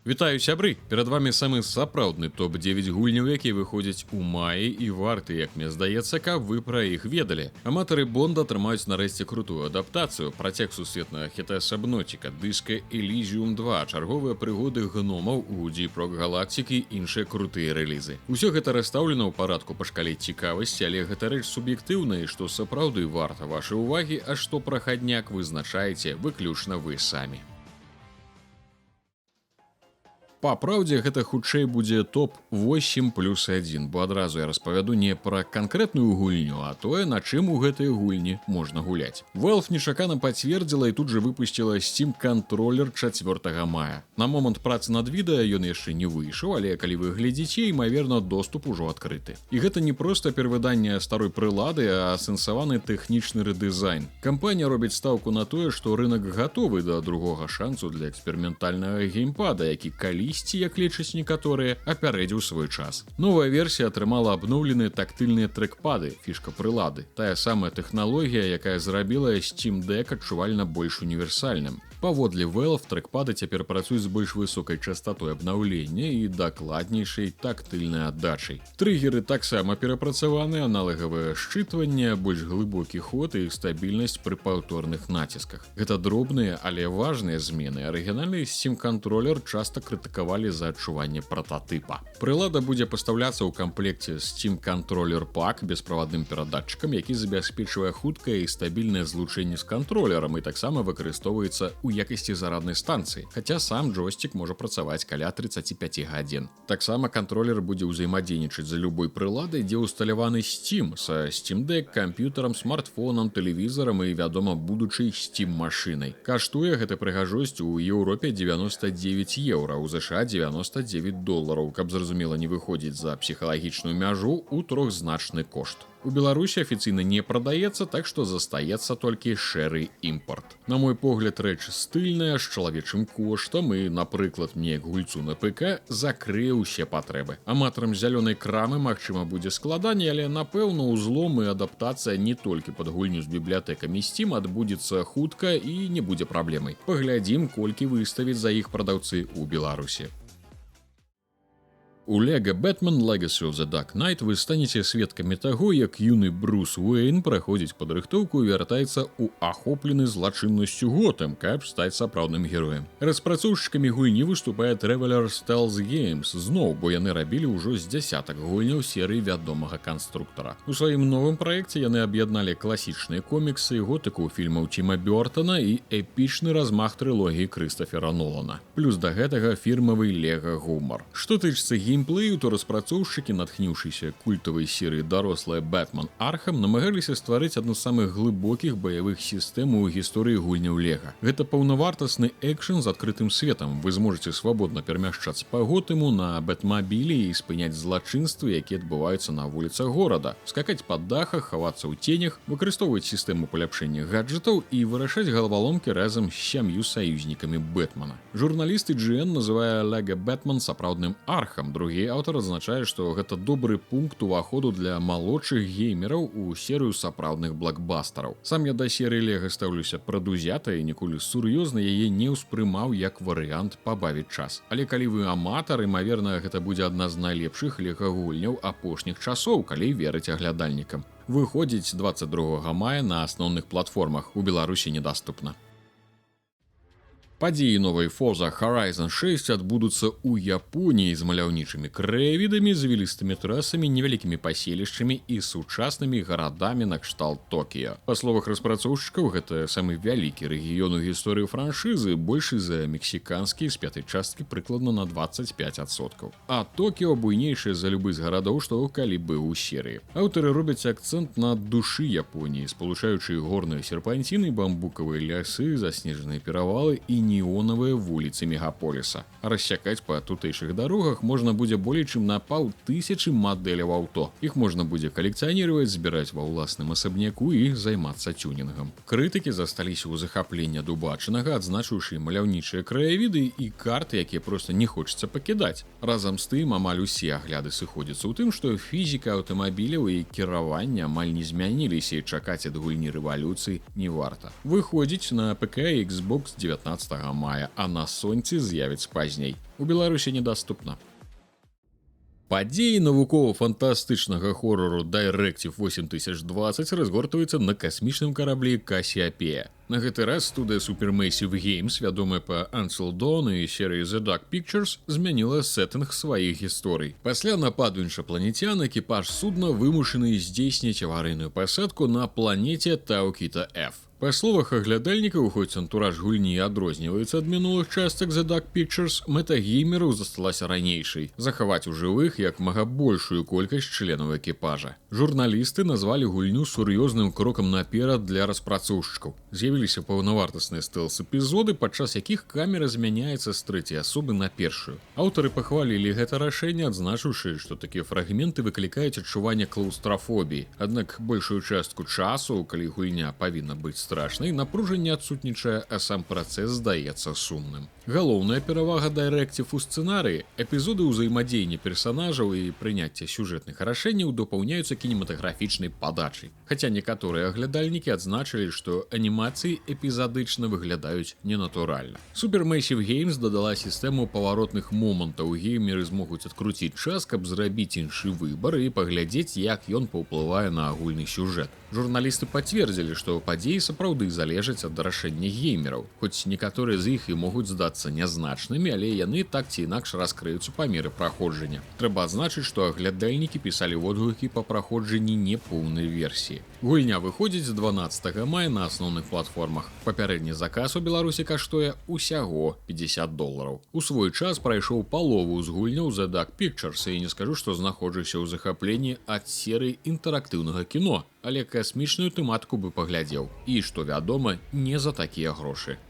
Вітаю, сябры! Перад вами самы сапраўдны топ-9 гульняў, якія выходзяць у маі і варты, як мне здаецца, каб вы пра іх ведалі. Аматары Бонда атрымаюць нарэшце крутую адаптацыю, працяг сусветнага хіта Сабноціка, дыска Elysium 2, чарговыя прыгоды гномаў у Deep Rock Galactic і іншыя крутыя рэлізы. Усё гэта расстаўлена ў парадку па шкале цікавасці, але гэта рэч суб'ектыўная, што сапраўды варта вашай увагі, а што прахадняк вызначаеце выключна вы самі. Па праўдзе, гэта хутчэй будзе топ 8+1, бо адразу я распавяду не пра канкрэтную гульню, а тое, на чым у гэтай гульні можна гуляць. Valve нечакана пацвердзіла і тут жа выпусціла Steam Controller 4 мая. На момант працы над відэа ён яшчэ не выйшаў, але калі вы глядзіце, імаверна, доступ ужо адкрыты. І гэта не проста перавыданне старой прылады, а асэнсаваны тэхнічны рэдызайн. Кампанія робіць стаўку на тое, што рынок гатовы да другога шансу для эксперыментальнага геймпада, які як лічаць некаторыя, апярэдзіў свой час. Новая версія атрымала абноўленыя тактыльныя трэкпады, фішка прылады. Тая самая тэхналогія, якая зрабіла Steam Deck адчувальна больш універсальным. Паводле Valve, трэкпады цяпер працуюць з больш высокай частатой абнаўлення і дакладнейшай тактыльнай аддачай. Трыггеры таксама перапрацаваны, аналагавае счытванне, больш глыбокі ход і стабільнасць пры паўторных націсках. Гэта дробныя, але важныя змены. Арыгінальны Steam Controller часта крытыкавалі за адчуванне прататыпа. Прылада будзе пастаўляцца ў камплекце Steam Controller Pack бесправадным перадатчыкам, які забяспечвае хуткае і стабільнае злучэнне з кантролерам і таксама выкарыстоўваецца ў якасці зараднай станцыі, хаця сам джойстик можа працаваць каля 35 гадзін. Таксама кантролер будзе ўзаемадзейнічаць за любой прыладай, дзе ўсталяваны Steam, са Steam Deck, камп'ютарам, смартфонам, тэлевізарам і, вядома, будучай Steam-машынай. Каштуе гэта прыгажосць у Еўропе 99 еўра, у ЗША $99, каб зразумела не выходзіць за псіхалагічную мяжу ў трохзначны кошт. У Беларусі афіцыйна не прадаецца, так што застаецца толькі шэры імпорт. На мой погляд, рэч стыльная, з чалавечым коштам і, напрыклад, мне як гульцу на ПК закрые ўсе патрэбы. Аматарам зялёнай крамы, магчыма, будзе складаней, але, напэўна, узлом і адаптацыя не толькі пад гульню з бібліятэкамі Steam адбудзецца хутка і не будзе праблемай. Паглядзім, колькі выставіць за іх прадаўцы ў Беларусі. У Lego Batman Legacy of the Dark Knight вы станеце сведкамі таго, як юны Брус Уэйн праходзіць падрыхтоўку і вяртаецца ў ахоплены злачыннасцю Готэм, каб стаць сапраўдным героем. Распрацоўшчыкамі гульні выступае Traveler Stealth Games зноў, бо яны рабілі ўжо з дзясятак гульняў серыі вядомага канструктара. У сваім новым праекце яны аб'ядналі класічныя коміксы, готыку фільмаў Тіма Бёртана і эпічны размах трылогіі Крыстафера Нолана. Плюс да гэтага фірмавы Лего-гумар. Што тычыцца геймплею, то распрацоўшчыкі, натхніўшыся культавай серыі дарослая Batman Arkham, намагаліся стварыць адну з самых глыбокіх баявых сістэм у гісторыі гульняў Лего. Гэта паўнавартасны экшн з адкрытым светам. Вы зможаце свабодна перамяшчацца па Готэму на бэтмабілі і спыняць злачынствы, якія адбываюцца на вуліцах горада, скакаць па дахах, хавацца ў ценях, выкарыстоўваць сістэму паляпшэння гаджэтаў і вырашаць галаваломкі разам з 7 саюзнікамі Бэтмана. Журналіст IGN называе Lego Batman сапраўдным Архам. Другі аўтар адзначае, што гэта добры пункт уваходу для малодшых геймераў у серыю сапраўдных блокбастараў. Сам я да серыі Лего стаўлюся прадузята і ніколі сур'ёзна яе не ўспрымаў як варыянт пабавіць час. Але калі вы аматар, імаверна, гэта будзе адна з найлепшых лего-гульняў апошніх часоў, калі верыць аглядальнікам. Выходзіць 22 мая на асноўных платформах, у Беларусі недаступна. Падзеі новай Forza Horizon 6 адбудуцца ў Японіі з маляўнічымі краявідамі, завілістымі трасамі, невялікімі паселішчамі і сучаснымі гарадамі накшталт Токіа. Па словах распрацоўшчыкаў, гэта самы вялікі рэгіён у гісторыі франшызы, большы за мексіканскі з 5-й часткі прыкладна на 25%. А Токіо буйнейшае за любы з гарадоў, што калі быў у серыі. Аўтары робяць акцэнт на душы Японіі, спалучаючы горныя серпанціны, бамбукавыя лясы, заснежаныя перавалы і неонавыя вуліцы мегаполіса. Рассякаць па тутэйшых дарогах можна будзе болей чым на 500 мадэляў аўто. Іх можна будзе калекцыяніраваць, збіраць ва ўласным асабняку і займацца тюнінгам. Крытыкі засталіся ў захапленні ад убачанага, адзначыўшы маляўнічыя краявіды і карты, якія проста не хочацца пакідаць. Разам з тым, амаль усе агляды сыходзяцца ў тым, што фізіка аўтамабіляў і кіравання амаль не змяніліся і чакаць ад гульні рэвалюцыі не варта. Выходзіць на ПК і Xbox 19 мая, а на сонці з'явіцца пазней. У Беларусі недаступна. Падзеі навукова-фантастычнага хорору Directive 8020 разгортваюцца на касмічным караблі Кассіапея. На гэты раз студыя Supermassive Games, вядомая па Until Dawn і серыі The Dark Pictures, змяніла сеттынг сваіх гісторый. Пасля нападу іншапланецян экіпаж судна вымушаны здзейсніць аварыйную пасадку на планеце Таукіта-F. Па словах аглядальнікаў, хоць антураж гульні адрозніваецца ад мінулых частак The Dark Pictures, мэта геймераў засталася ранейшай – захаваць у жывых як мага большую колькасць членаў экіпажа. Журналісты назвалі гульню сур'ёзным крокам наперад для распрацоўшчыкаў. З'явіліся паўнавартасныя стэлс-эпізоды, падчас якіх камера змяняецца з трэцяй асобы на першую. Аўтары пахвалілі гэта рашэнне, адзначыўшы, што такія фрагменты выклікаюць адчуванне клаўстрафобіі. Аднак большую частку часу, калі гульня павінна быць страшнай, напружанне адсутнічае, а сам працэс здаецца сумным. Галоўная перавага Directive у сцэнарыі – эпізоды ўзаемадзеяння персанажаў і прыняцця сюжэтных рашэнняў дапаўняюцца кінематаграфічнай падачай. Хаця некаторыя аглядальнікі адзначылі, што анімацыі эпізадычна выглядаюць ненатуральна. Supermassive Games дадала сістэму паваротных момантаў. Геймеры змогуць адкруціць час, каб зрабіць іншы выбар і паглядзець, як ён паўплывае на агульны сюжэт. Журналісты пацвердзілі, што падзеі сапраўды залежаць ад рашэння геймераў. Хоць некаторыя з іх і могуць здацца нязначнымі, але яны так ці інакш раскрыюцца па меры праходжання. Трэба адзначыць, што аглядальнікі пісалі водгукі па праходжанні непоўнай версіі. Гульня выходзіць 12 мая на асноўных платформах. Папярэдні заказ у Беларусі каштуе ўсяго $50. У свой час прайшоў палову з гульняў The Dark Pictures, і не скажу, што знаходжуся ў захапленні ад серыі інтэрактыўнага кіно, але касмічную тэматыку бы паглядзеў. І, што вядома, не за такія грошы.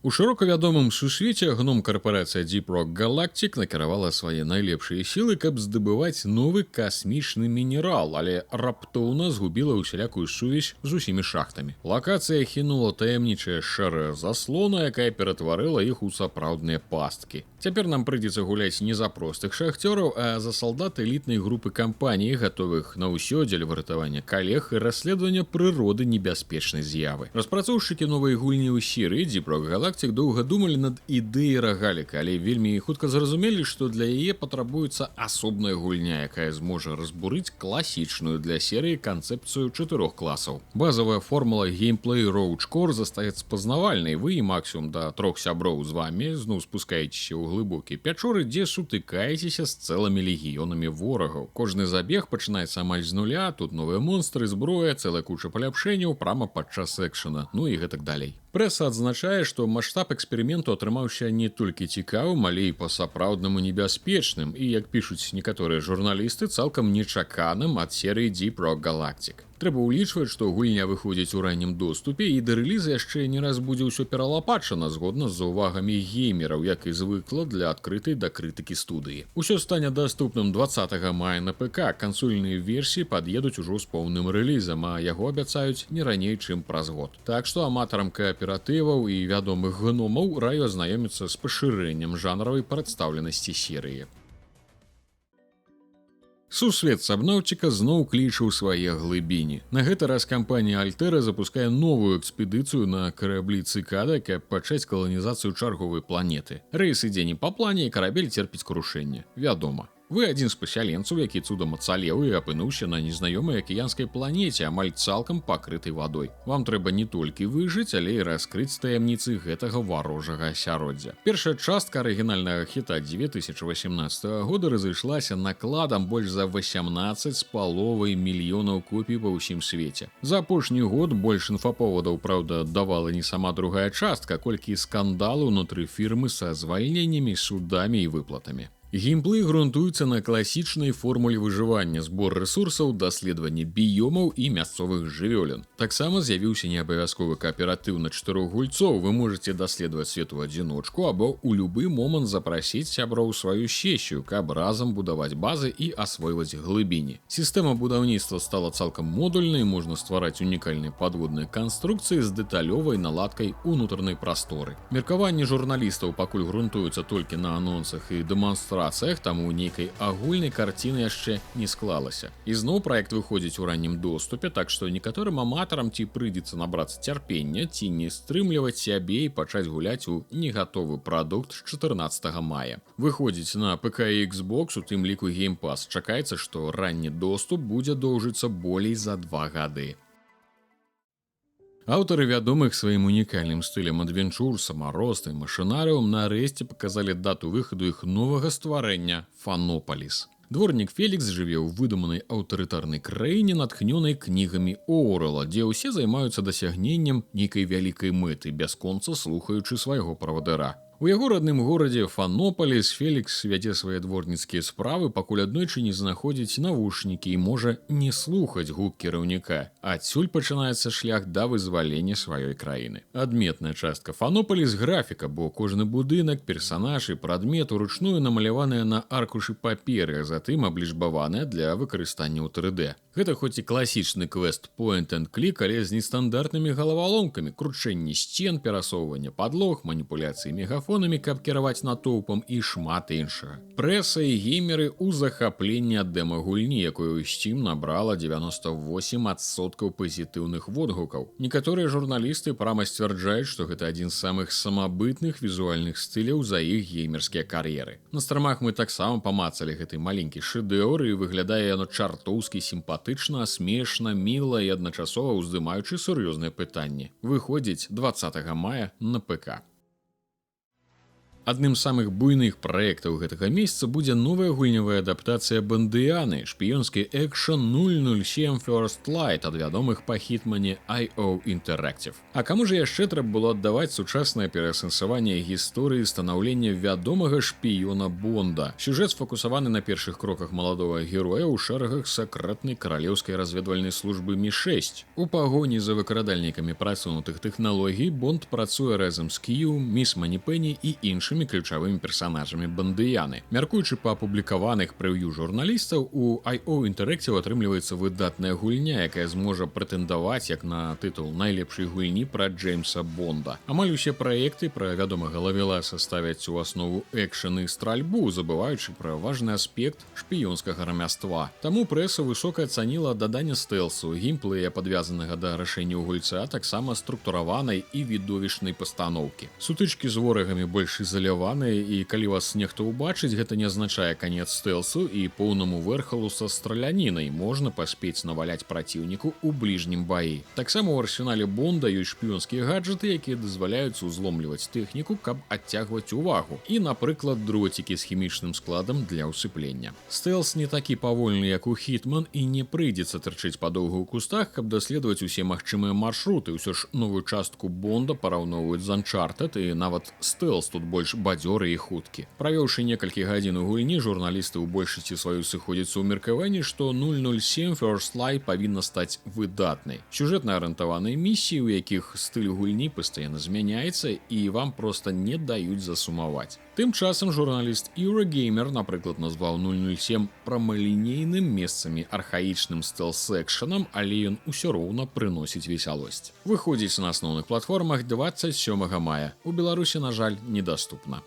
У шырока вядомым сусвеце гном-карпарацыя Deep Rock Galactic накіравала свае найлепшыя сілы, каб здабываць новы касмічны мінерал, але раптоўна згубіла ўсялякую сувязь з усімі шахтамі. Лакацыя хінула таямнічая шэрая заслона, якая ператварыла іх у сапраўдныя пасткі. Цяпер нам прыйдзецца гуляць не за простых шахцёраў, а за салдат элітнай групы кампаній, гатовых на ўсё дзеля выратавання калег і расследавання прыроды небяспечнай з'явы. Распрацоўшчыкі новай гульні ў серыі Deep Rock Galactic доўга думалі над ідэяй рагаліка, але вельмі хутка зразумелі, што для яе патрабуецца асобная гульня, якая зможа разбурыць класічную для серыі канцэпцыю 4 класаў. Базавая формула геймплей Roach Core застаецца пазнавальнай. Вы і максімум да 3 сяброў з вамі зноў спускаецеся ў глыбокія пячоры, дзе сутыкаецеся з цэлымі легіёнамі ворагаў. Кожны забег пачынаецца амаль з нуля, тут новыя монстры, зброя, цэлая куча паляпшэнняў прама падчас экшэна, ну і гэтак далей. Прэса адзначае, што маштаб эксперыменту атрымаўся не толькі цікавым, але і па-сапраўднаму небяспечным і, як пішуць некаторыя журналісты, цалкам нечаканым ад серыі Deep Rock Galactic. Трэба ўлічваць, што гульня выходзіць у раннім доступе, і да рэліза яшчэ не раз будзе ўсё пералапачана згодна з заўвагамі геймераў, як і звыкла для адкрытай да крытыкі студыі. Усё стане даступным 20 мая на ПК. Кансольныя версіі пад'едуць ужо з поўным рэлізам, а яго абяцаюць не раней, чым праз год. Так што аматарам кааператываў і вядомых гномаў раю азнаёміцца з пашырэннем жанравай прадстаўленасці серыі. Сусвет Сабнаўціка зноў кліча ў свае глыбіні. На гэты раз кампанія Альтера запускае новую экспедыцыю на караблі Цыкада, каб пачаць каланізацыю чарговай планеты. Рэйс ідзе не па плане, і карабель церпіць крушэнне. Вядома. Вы адзін з пасяленцаў, які цудам ацалеў і апынуўся на незнаёмай акіянскай планеце, амаль цалкам пакрытай вадой. Вам трэба не толькі выжыць, але і раскрыць таямніцы гэтага варожага асяроддзя. Першая частка арыгінальнага хіта 2018 года разышлася накладам больш за 18,5 мільёнаў копій па ўсім свеце. За апошні год больш інфаповадаў, праўда, давала не сама другая частка, колькі скандалу ўнутры фірмы са звальненнямі, судамі і выплатамі. Геймплей грунтуецца на класічнай формуле выжывання, збор рэсурсаў, даследаванне біёмаў і мясцовых жывёлін. Таксама з'явіўся неабавязковы кааператыў на 4 гульцоў. Вы можете даследаваць свет у адзіночку або ў любы момант запрасіць сяброў сваю сесію, каб разам будаваць базы і асвойваць глыбіні. Сістэма будаўніцтва стала цалкам модульнай, можна ствараць унікальныя падводныя канструкцыі з дэталёвай наладкай унутранай прасторы. Меркаванні журналістаў пакуль грунтуюцца толькі на анонсах і дэманстрацыях дэманстрацыях, таму нейкай агульнай карціны яшчэ не склалася. Ізноў праект выходзіць у раннім доступе, так што некаторым аматарам ці прыйдзецца набрацца цярпення, ці не стрымліваць сябе і пачаць гуляць у негатовы прадукт з 14 мая. Выходзіць на ПК і Xbox, у тым ліку Game Pass. Чакаецца, што ранні доступ будзе доўжыцца болей за 2 гады. Аўтары вядомых сваім унікальным стылем адвенчур, самароста і машынарыум нарэшце паказалі дату выхаду іх новага стварэння «Фанополіс». Дворнік Фелікс жыве ў выдуманай аўтарытарнай краіне, натхнёнай кнігамі Оўрэла, дзе ўсе займаюцца дасягненнем нейкай вялікай мэты, бясконца слухаючы свайго правадыра. У яго родным горадзе Фанополіс Фелікс вядзе свае дворніцкія справы, пакуль аднойчы не знаходзіць навушнікі і можа не слухаць гук кіраўніка. Адсюль пачынаецца шлях да вызвалення сваёй краіны. Адметная частка Фанополіс графіка, бо кожны будынак, персанаж і прадмет уручную намаляваныя на аркушы паперы, а затым аблічбаваныя для выкарыстання ў 3D. Гэта хоць і класічны квест point and click, але з нестандартнымі галаваломкамі, кручэнні сцен, перасоўвання падлог, маніпуляцыі мегафонамі, каб кіраваць натоўпам і шмат іншага. Прэса і геймеры ў захапленні ад дэма-гульні, якую Steam набрала 98% пазітыўных водгукаў. Некаторыя журналісты прама сцвярджаюць, што гэта адзін з самых самабытных візуальных стыляў за іх геймерскія кар'еры. На страмах мы таксама памацалі гэты маленькі шэдэўр, і выглядае яно чартоўскі сімпатычна, смешна, міла і адначасова ўздымаючы сур'ёзныя пытанні. Выходзіць 20 мая на ПК. Адным з самых буйных праектаў гэтага месяца будзе новая гульнявая адаптацыя Бандыяны, шпіёнскі экшн 007 First Light ад вядомых па хітмане IO Interactive. А каму ж яшчэ трэба было аддаваць сучаснае пераасэнсаванне гісторыі станаўлення вядомага шпіёна Бонда. Сюжэт сфокусаваны на першых кроках маладога героя ў шэрагах сакрэтнай каралеўскай разведвальнай службы Ми-6. У пагоні за выкрадальнікамі прасунутых тэхналогій Бонд працуе разам з Кью, Міс Маніпені і іншымі ключавымі персанажамі Бандыяны. Мяркуючы па апублікаваных прэв'ю журналістаў, у IO Interactive атрымліваецца выдатная гульня, якая зможа прэтэндаваць як на тытул найлепшай гульні пра Джеймса Бонда. Амаль усе праекты пра вядомага лавеласа ставяць у аснову экшн і стральбу, забываючы пра важны аспект шпіёнскага рамяства. Таму прэса высока ацаніла даданне стэлсу, геймплея, падвязанага да рашэнняў гульца, а таксама структураванай і відовішчнай пастаноўкі. Сутычкі з ворагамі больш ізаляваныя, і калі вас нехта ўбачыць, гэта не азначае канец стэлсу і поўнаму вэрхалу са стралянінай. Можна паспець наваляць праціўніку ў бліжнім баі. Таксама ў арсенале Бонда ёсць шпіёнскія гаджеты, якія дазваляюць узломліваць тэхніку, каб адцягваць увагу. І, напрыклад, дроцікі з хімічным складам для ўсыплення. Стэлс не такі павольны, як у Хітман, і не прыйдзецца тырчыць падоўгу ў кустах, каб даследаваць усе магчымыя маршруты. Усё ж новую частку Бонда параўноўваюць з Uncharted, і нават стэлс тут больш бадзёры і хуткі. Правёўшы некалькі гадзін у гульні, журналісты ў большасці сваю сыходзяцца ў меркаванні, што 007 First Light павінна стаць выдатнай. Сюжэтна арыентаваныя місіі, у якіх стыль гульні пастаянна змяняецца, і вам проста не даюць засумаваць. Тым часам журналіст Eurogamer, напрыклад, назваў 007 прамалінейным, месцамі архаічным стэлс-экшанам, але ён усё роўна прыносіць весялосць. Выходзіць на асноўных платформах 27 мая. У Беларусі, на жаль, недаступна.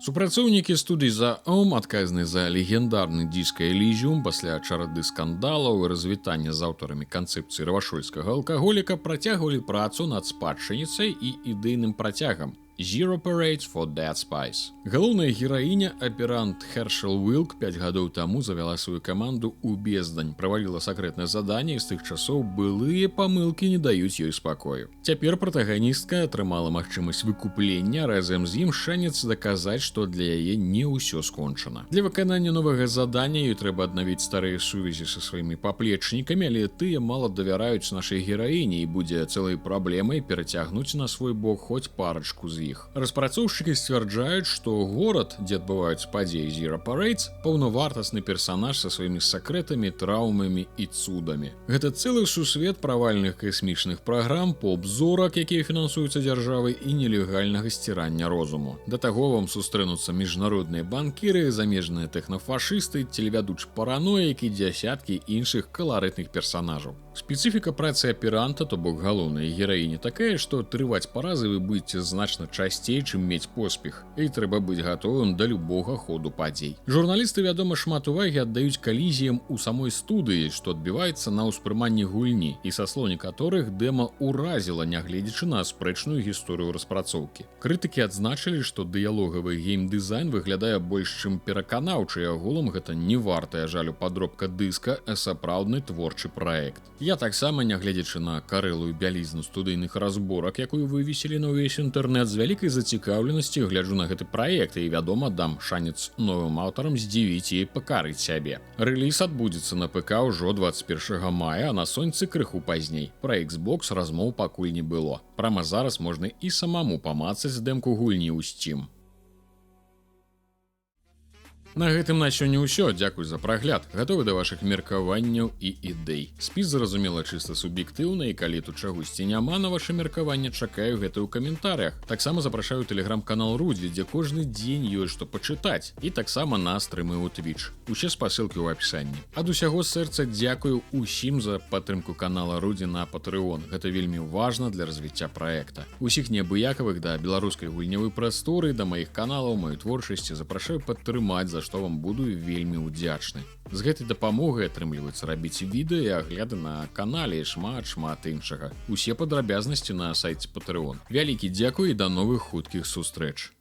Супрацоўнікі студый Zaom, адказны за легендарны дыск Elysium, пасля чарады скандалаў і развітання з аўтарамі канцэпцыі равашольскага алкаголіка, працягвалі працу над спадчыніцай і ідэйным працягам Zero Parade for Dead Spies. Галоўная гераіня, аперант Хершел Уилк, 5 гадоў таму завяла сваю каманду ў бездань, праваліла сакрэтнае заданне, і з тых часоў былыя памылкі не даюць ёй спакою. Цяпер пратаганістка атрымала магчымасць выкуплення, разам з ім шанец даказаць, што для яе не ўсё скончана. Для выканання новага задання ёй трэба аднавіць старыя сувязі са сваімі паплечнікамі, але тыя мала давяраюць нашай гераіне, і будзе цэлай праблемай перацягнуць на свой бок хоць парачку з іх. Распрацоўшчыкі сцвярджаюць, што горад, дзе адбываюцца падзеі Zero Parades, паўнавартасны персанаж са сваімі сакрэтамі, траўмамі і цудамі. Гэта цэлы сусвет правальных касмічных праграм, поп-зорак, якія фінансуюцца дзяржавай, і нелегальнага сцірання розуму. Да таго вам сустрэнуцца міжнародныя банкіры, замежныя тэхнафашысты, телевядучы параноік і дзясяткі іншых каларытных персанажаў. Спецыфіка працы аперанта, то бок галоўнай гераіні, такая, што трываць паразы вы будзеце значна часцей, чым мець поспех, і трэба быць гатовым да любога ходу падзей. Журналісты, вядома, шмат увагі аддаюць калізіям у самой студыі, што адбіваецца на ўспрыманні гульні, і са слоў некаторых дэма ўразіла, нягледзячы на спрэчную гісторыю распрацоўкі. Крытыкі адзначылі, што дыялогавы геймдызайн выглядае больш чым пераканаўчы, і агулам гэта не вартая жалю падробка дыска, а сапраўдны творчы праект. Я таксама, нягледзячы на карэлую бялізну студыйных разборак, якую вывесілі на ўвесь інтэрнэт, з вялікай зацікаўленасці гляджу на гэты праект і, вядома, дам шанец новым аўтарам здзівіць і пакарыць сябе. Рэліз адбудзецца на ПК ўжо 21 мая, а на сонцы крыху пазней. Пра Xbox размоў пакуль не было. Прама зараз можна і самому памацаць дэмку гульні ў Steam. На гэтым на сёння ўсё. Дзякуй за прагляд. Гатовы да вашых меркаванняў і ідэй. Спіс, зразумела, чыста суб'ектыўна, і калі тут чагосьці няма на ваше меркаванне, чакаю гэта ў каментарыях. Таксама запрашаю тэлеграм-канал Рудзі, дзе кожны дзень ёсць што пачытаць, і таксама на стрымы ў Twitch. Усе спасылкі ў апісанні. Ад усяго сэрца дзякую ўсім за падтрымку канала Рудзі на Patreon. Гэта вельмі важна для развіцця праекта. Усіх неабыякавых да беларускай гульнявой прасторы, да маіх каналаў, маёй творчасці запрашаю падтрымаць, за што вам буду вельмі ўдзячны. З гэтай дапамогай атрымліваецца рабіць відэа і агляды на канале і шмат іншага. Усе падрабязнасці на сайце Patreon. Вялікі дзякуй і да новых хуткіх сустрэч.